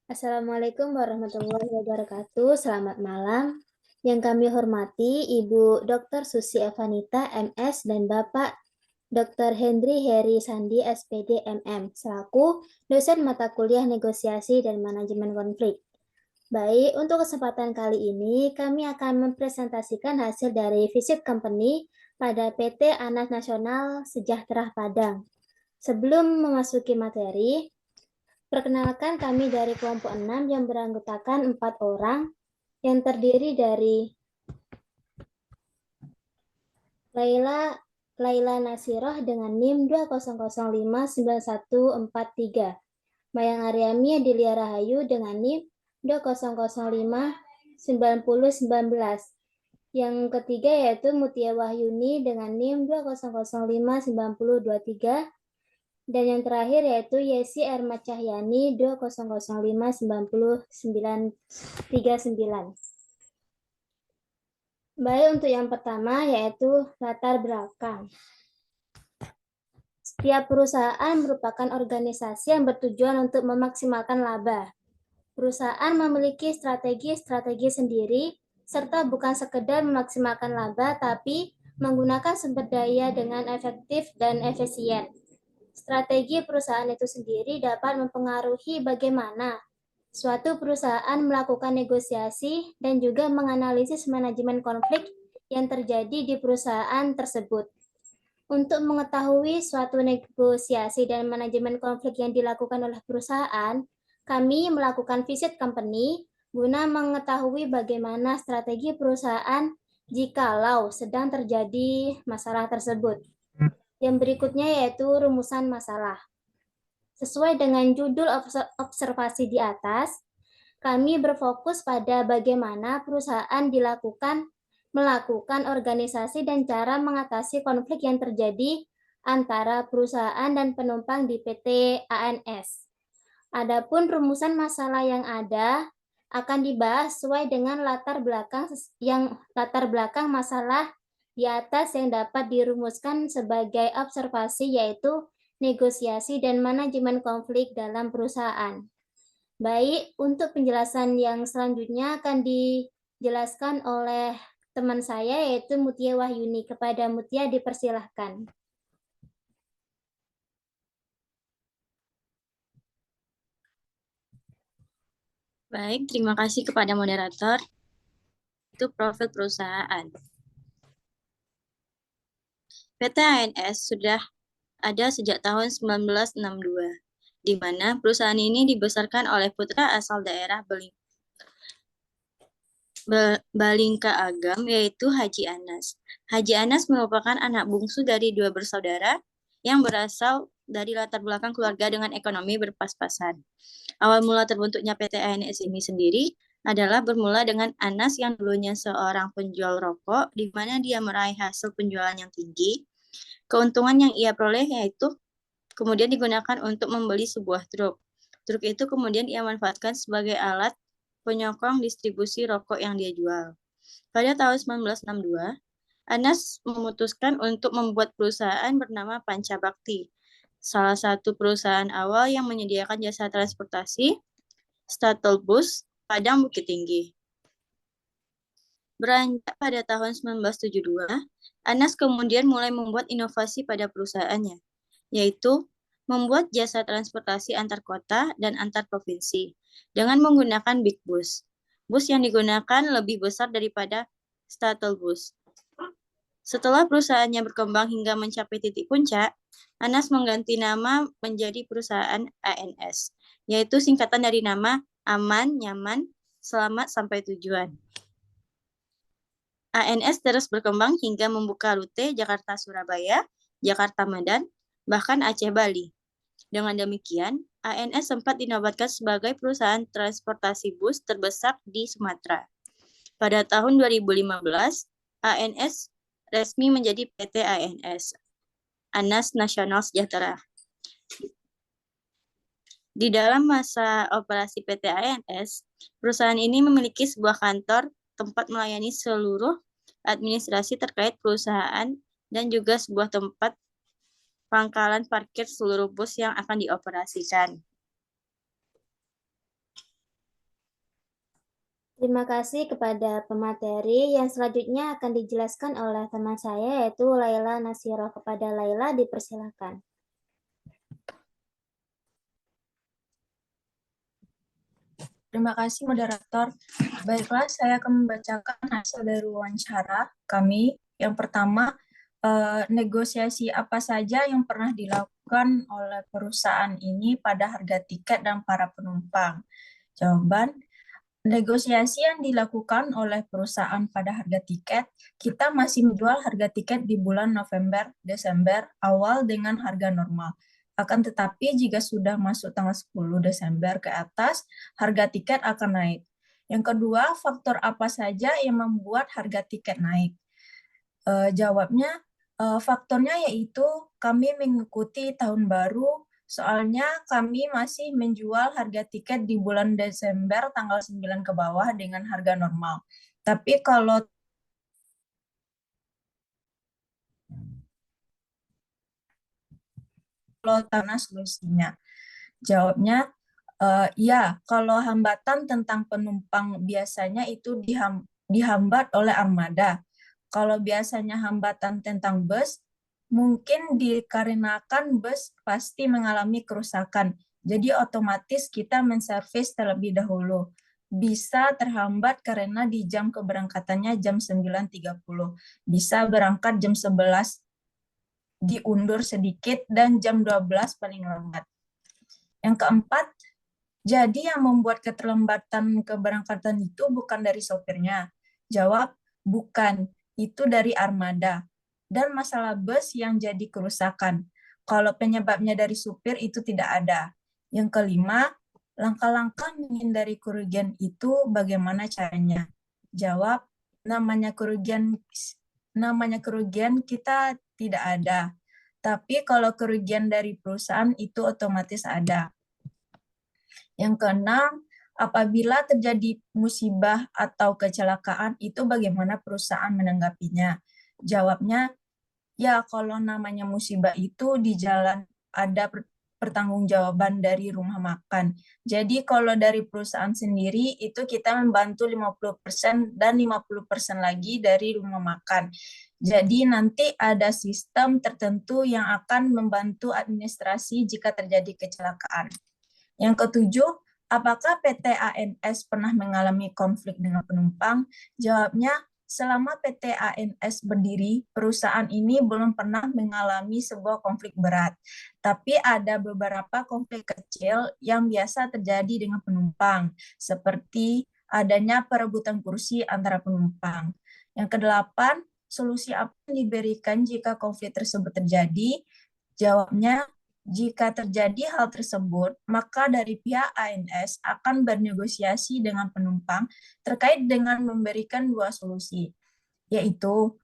Assalamualaikum warahmatullahi wabarakatuh. Selamat malam. Yang kami hormati Ibu Dr. Susi Evanita, MS, dan Bapak Dr. Hendri Heri Sandi, SPD, MM, selaku dosen mata kuliah negosiasi dan manajemen konflik. Baik, untuk kesempatan kali ini kami akan mempresentasikan hasil dari visit company pada PT Anas Nasional Sejahtera Padang. Sebelum memasuki materi, perkenalkan kami dari kelompok 6 yang beranggotakan 4 orang yang terdiri dari Laila Nasiroh dengan NIM 200594143, Mayang Aryami Dilia Rahayu dengan NIM 200599019. Yang ketiga yaitu Mutia Wahyuni dengan NIM 200599023. Dan yang terakhir yaitu Yesi Erma Cahyani 200599039. Baik, untuk yang pertama yaitu latar belakang. Setiap perusahaan merupakan organisasi yang bertujuan untuk memaksimalkan laba. Perusahaan memiliki strategi-strategi sendiri, serta bukan sekedar memaksimalkan laba, tapi menggunakan sumber daya dengan efektif dan efisien. Strategi perusahaan itu sendiri dapat mempengaruhi bagaimana suatu perusahaan melakukan negosiasi dan juga menganalisis manajemen konflik yang terjadi di perusahaan tersebut. Untuk mengetahui suatu negosiasi dan manajemen konflik yang dilakukan oleh perusahaan, kami melakukan visit company guna mengetahui bagaimana strategi perusahaan jikalau sedang terjadi masalah tersebut. Yang berikutnya yaitu rumusan masalah. Sesuai dengan judul observasi di atas, kami berfokus pada bagaimana perusahaan melakukan organisasi dan cara mengatasi konflik yang terjadi antara perusahaan dan penumpang di PT ANS. Adapun rumusan masalah yang ada akan dibahas sesuai dengan latar belakang masalah di atas yang dapat dirumuskan sebagai observasi, yaitu negosiasi dan manajemen konflik dalam perusahaan. Baik, untuk penjelasan yang selanjutnya akan dijelaskan oleh teman saya yaitu Mutia Wahyuni. Kepada Mutia dipersilahkan. Baik, terima kasih kepada moderator. Itu profil perusahaan. PT ANS sudah ada sejak tahun 1962, di mana perusahaan ini dibesarkan oleh putra asal daerah Balingka Agam, yaitu Haji Anas. Haji Anas merupakan anak bungsu dari dua bersaudara yang berasal dari latar belakang keluarga dengan ekonomi berpas-pasan. Awal mula terbentuknya PT ANS ini sendiri adalah bermula dengan Anas yang dulunya seorang penjual rokok, di mana dia meraih hasil penjualan yang tinggi. Keuntungan yang ia peroleh yaitu kemudian digunakan untuk membeli sebuah truk. Truk itu kemudian ia manfaatkan sebagai alat penyokong distribusi rokok yang dia jual. Pada tahun 1962, Anas memutuskan untuk membuat perusahaan bernama Panca Bakti, salah satu perusahaan awal yang menyediakan jasa transportasi shuttle bus Padang Bukit Tinggi. Beranjak pada tahun 1972, Anas kemudian mulai membuat inovasi pada perusahaannya, yaitu membuat jasa transportasi antar kota dan antar provinsi dengan menggunakan big bus. Bus yang digunakan lebih besar daripada shuttle bus. Setelah perusahaannya berkembang hingga mencapai titik puncak, Anas mengganti nama menjadi perusahaan ANS, yaitu singkatan dari nama Aman, Nyaman, Selamat Sampai Tujuan. ANS terus berkembang hingga membuka rute Jakarta-Surabaya, Jakarta-Medan, bahkan Aceh-Bali. Dengan demikian, ANS sempat dinobatkan sebagai perusahaan transportasi bus terbesar di Sumatera. Pada tahun 2015, ANS resmi menjadi PT ANS, Anas Nasional Sejahtera. Di dalam masa operasi PT ANS, perusahaan ini memiliki sebuah kantor tempat melayani seluruh administrasi terkait perusahaan dan juga sebuah tempat pangkalan parkir seluruh bus yang akan dioperasikan. Terima kasih kepada pemateri. Yang selanjutnya akan dijelaskan oleh teman saya, yaitu Laila Nasiro. Kepada Laila, dipersilakan. Terima kasih moderator. Baiklah, saya akan membacakan hasil dari wawancara kami. Yang pertama, negosiasi apa saja yang pernah dilakukan oleh perusahaan ini pada harga tiket dan para penumpang? Jawaban, negosiasi yang dilakukan oleh perusahaan pada harga tiket, kita masih menjual harga tiket di bulan November, Desember awal dengan harga normal. Akan tetapi jika sudah masuk tanggal 10 Desember ke atas, harga tiket akan naik. Yang kedua, faktor apa saja yang membuat harga tiket naik? Jawabnya, faktornya yaitu kami mengikuti tahun baru, soalnya kami masih menjual harga tiket di bulan Desember tanggal 9 ke bawah dengan harga normal. Tapi kalau tanah solusinya. Jawabnya, ya, kalau hambatan tentang penumpang biasanya itu dihambat oleh armada. Kalau biasanya hambatan tentang bus, mungkin dikarenakan bus pasti mengalami kerusakan. Jadi otomatis kita menservis terlebih dahulu. Bisa terhambat karena di jam keberangkatannya jam 9.30. Bisa berangkat jam 11, diundur sedikit, dan jam 12 paling lambat. Yang keempat, jadi yang membuat keterlambatan keberangkatan itu bukan dari sopirnya. Jawab, bukan. Itu dari armada. Dan masalah bus yang jadi kerusakan. Kalau penyebabnya dari supir itu tidak ada. Yang kelima, langkah-langkah menghindari kerugian itu bagaimana caranya? Jawab, namanya kerugian kita tidak ada. Tapi kalau kerugian dari perusahaan itu otomatis ada. Yang keenam, apabila terjadi musibah atau kecelakaan, itu bagaimana perusahaan menanggapinya? Jawabnya, ya kalau namanya musibah itu di jalan ada pertanggungjawaban dari rumah makan. Jadi kalau dari perusahaan sendiri itu kita membantu 50% dan 50% lagi dari rumah makan. Jadi nanti ada sistem tertentu yang akan membantu administrasi jika terjadi kecelakaan. Yang ketujuh, apakah PT ANS pernah mengalami konflik dengan penumpang? Jawabnya, selama PT ANS berdiri, perusahaan ini belum pernah mengalami sebuah konflik berat. Tapi ada beberapa konflik kecil yang biasa terjadi dengan penumpang, seperti adanya perebutan kursi antara penumpang. Yang kedelapan, solusi apa yang diberikan jika konflik tersebut terjadi? Jawabnya, jika terjadi hal tersebut, maka dari pihak ANS akan bernegosiasi dengan penumpang terkait dengan memberikan dua solusi, yaitu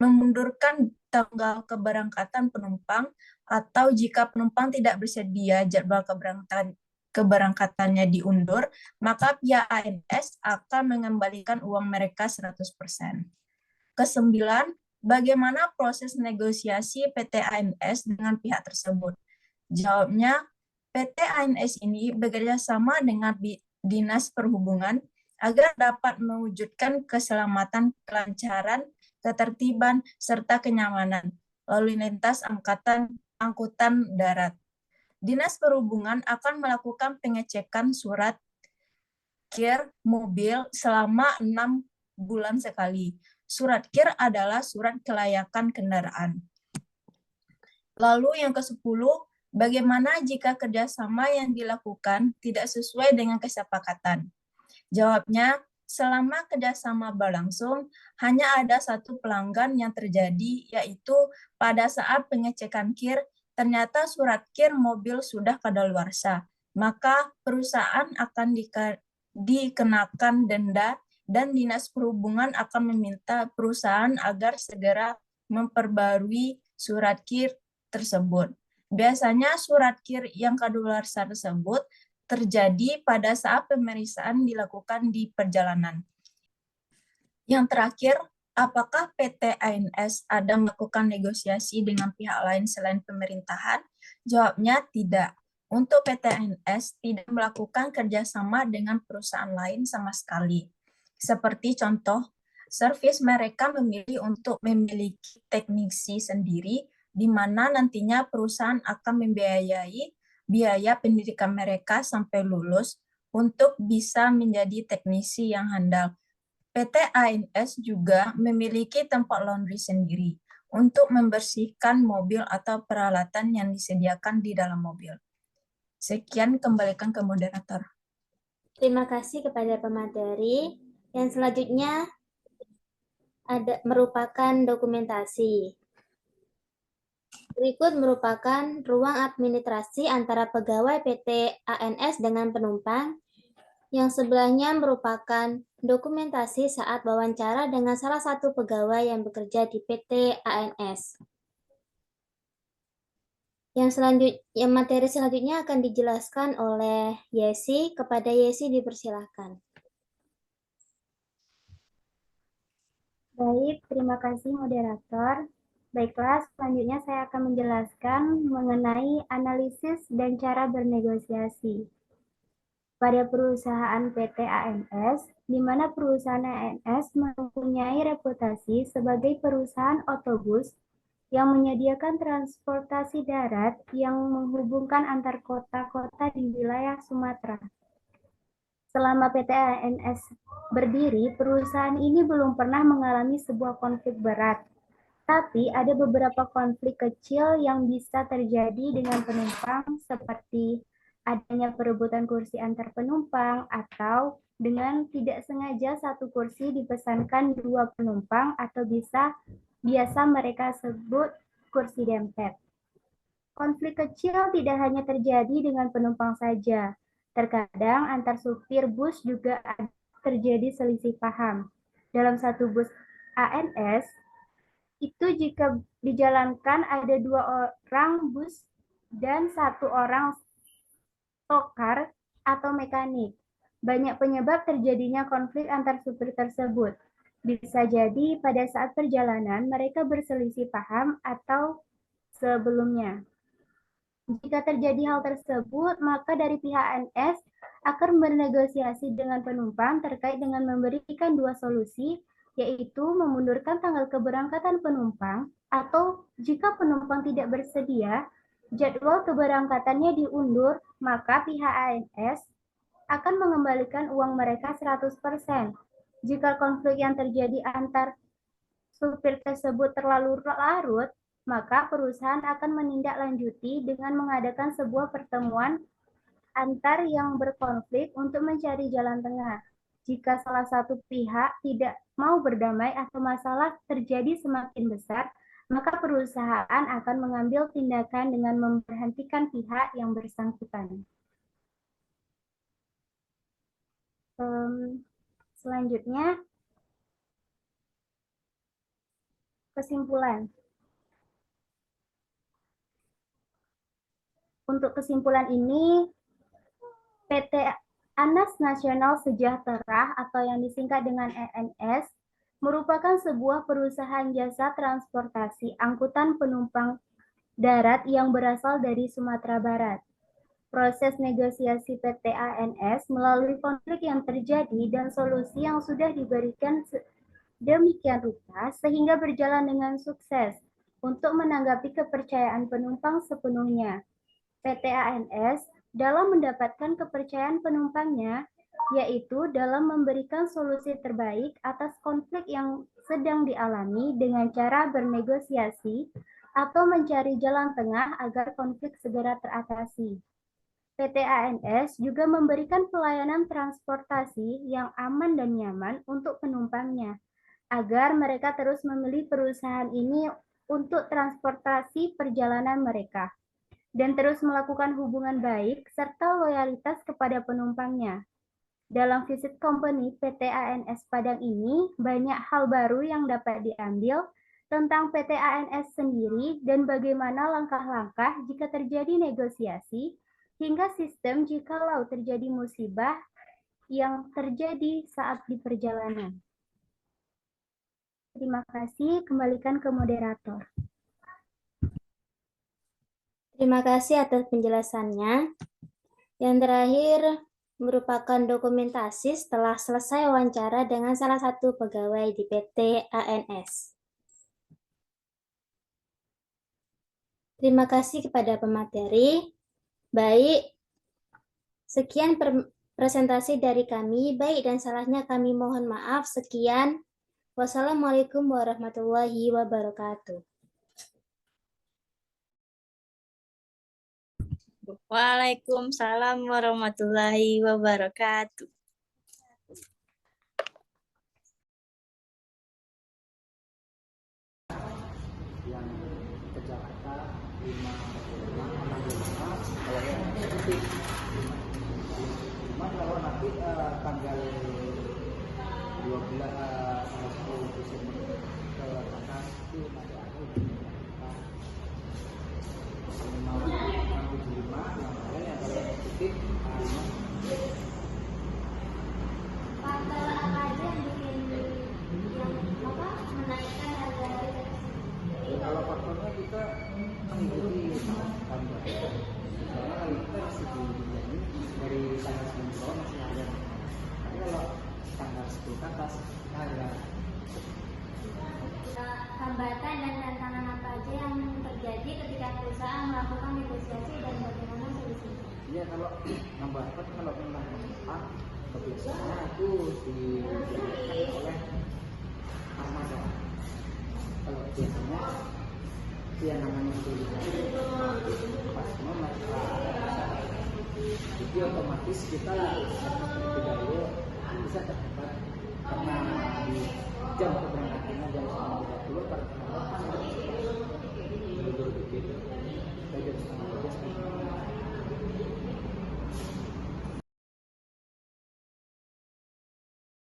memundurkan tanggal keberangkatan penumpang, atau jika penumpang tidak bersedia jadwal keberangkatannya diundur, maka pihak ANS akan mengembalikan uang mereka 100%. Kesembilan, bagaimana proses negosiasi PT ANS dengan pihak tersebut? Jawabnya, PT ANS ini bekerja sama dengan Dinas Perhubungan agar dapat mewujudkan keselamatan, kelancaran, ketertiban, serta kenyamanan lalu lintas angkutan darat. Dinas Perhubungan akan melakukan pengecekan surat KIR mobil selama 6 bulan sekali. Surat KIR adalah surat kelayakan kendaraan. Lalu yang ke-10, bagaimana jika kerjasama yang dilakukan tidak sesuai dengan kesepakatan? Jawabnya, selama kerjasama berlangsung, hanya ada satu pelanggan yang terjadi, yaitu pada saat pengecekan KIR, ternyata surat KIR mobil sudah kadaluarsa. Maka perusahaan akan dikenakan denda dan Dinas Perhubungan akan meminta perusahaan agar segera memperbarui surat KIR tersebut. Biasanya surat KIR yang kadaluarsa tersebut terjadi pada saat pemeriksaan dilakukan di perjalanan. Yang terakhir, apakah PT ANS ada melakukan negosiasi dengan pihak lain selain pemerintahan? Jawabnya tidak. Untuk PTANS tidak melakukan kerjasama dengan perusahaan lain sama sekali. Seperti contoh, servis mereka memilih untuk memiliki teknisi sendiri, di mana nantinya perusahaan akan membiayai biaya pendidikan mereka sampai lulus untuk bisa menjadi teknisi yang handal. PT ANS juga memiliki tempat laundry sendiri untuk membersihkan mobil atau peralatan yang disediakan di dalam mobil. Sekian, kembalikan ke moderator. Terima kasih kepada pemateri. Yang selanjutnya merupakan dokumentasi. Berikut merupakan ruang administrasi antara pegawai PT ANS dengan penumpang. Yang sebelahnya merupakan dokumentasi saat wawancara dengan salah satu pegawai yang bekerja di PT ANS. Yang materi selanjutnya akan dijelaskan oleh Yesi. Kepada Yesi dipersilakan. Baik, terima kasih moderator. Baiklah, selanjutnya saya akan menjelaskan mengenai analisis dan cara bernegosiasi. Pada perusahaan PT ANS, di mana perusahaan ANS mempunyai reputasi sebagai perusahaan otobus yang menyediakan transportasi darat yang menghubungkan antar kota-kota di wilayah Sumatera. Selama PT ANS berdiri, perusahaan ini belum pernah mengalami sebuah konflik berat. Tapi ada beberapa konflik kecil yang bisa terjadi dengan penumpang, seperti adanya perebutan kursi antar penumpang, atau dengan tidak sengaja satu kursi dipesankan dua penumpang, atau biasa mereka sebut kursi dempet. Konflik kecil tidak hanya terjadi dengan penumpang saja. Terkadang antar supir bus juga terjadi selisih paham. Dalam satu bus ANS, itu jika dijalankan ada 2 orang bus dan 1 orang tokar atau mekanik. Banyak penyebab terjadinya konflik antar supir tersebut. Bisa jadi pada saat perjalanan mereka berselisih paham atau sebelumnya. Jika terjadi hal tersebut, maka dari pihak ANS akan bernegosiasi dengan penumpang terkait dengan memberikan 2 solusi, yaitu memundurkan tanggal keberangkatan penumpang, atau jika penumpang tidak bersedia, jadwal keberangkatannya diundur, maka pihak ANS akan mengembalikan uang mereka 100%. Jika konflik yang terjadi antar supir tersebut terlalu larut, maka perusahaan akan menindaklanjuti dengan mengadakan sebuah pertemuan antar yang berkonflik untuk mencari jalan tengah. Jika salah satu pihak tidak mau berdamai atau masalah terjadi semakin besar, maka perusahaan akan mengambil tindakan dengan memberhentikan pihak yang bersangkutan. Selanjutnya, kesimpulan. Untuk kesimpulan ini, PT ANS Nasional Sejahtera atau yang disingkat dengan ANS merupakan sebuah perusahaan jasa transportasi angkutan penumpang darat yang berasal dari Sumatera Barat. Proses negosiasi PT ANS melalui konflik yang terjadi dan solusi yang sudah diberikan demikian rupa sehingga berjalan dengan sukses untuk menanggapi kepercayaan penumpang sepenuhnya. PT ANS dalam mendapatkan kepercayaan penumpangnya, yaitu dalam memberikan solusi terbaik atas konflik yang sedang dialami dengan cara bernegosiasi atau mencari jalan tengah agar konflik segera teratasi. PT ANS juga memberikan pelayanan transportasi yang aman dan nyaman untuk penumpangnya, agar mereka terus memilih perusahaan ini untuk transportasi perjalanan mereka, dan terus melakukan hubungan baik serta loyalitas kepada penumpangnya. Dalam visit company PT ANS Padang ini, banyak hal baru yang dapat diambil tentang PT ANS sendiri dan bagaimana langkah-langkah jika terjadi negosiasi, hingga sistem jikalau terjadi musibah yang terjadi saat di perjalanan. Terima kasih, kembalikan ke moderator. Terima kasih atas penjelasannya. Yang terakhir merupakan dokumentasi setelah selesai wawancara dengan salah satu pegawai di PT ANS. Terima kasih kepada pemateri. Baik, sekian presentasi dari kami. Baik dan salahnya kami mohon maaf. Sekian. Wassalamualaikum warahmatullahi wabarakatuh. Waalaikumsalam warahmatullahi wabarakatuh. Yang ke Jakarta 5 kalau nanti tanggal 12 10 Desember ke atas itu nanti aku 575 yang lain yang kalau positif 5. Faktor apa aja yang bikin menaikkan harga? Kalau faktornya kita mengikuti standar. Karena kalau kita masih di dari tanggal 9 bawah masih ada. Tapi kalau tanggal 10 ke atas kita ada. Hambatan dan tantangan apa aja yang terjadi ketika perusahaan melakukan negosiasi dan bagaimana solusinya? Iya, kalau nambah dapat kalau memang cepat kebiasaannya itu dijalankan oleh armada. Kalau biasanya yang namanya negosiasi pas mereka jadi otomatis kita lebih dahulu bisa terdapat karena di jam keberangkatannya jam 9.30 pada jam 8 begitu. Jam 9.30 sampai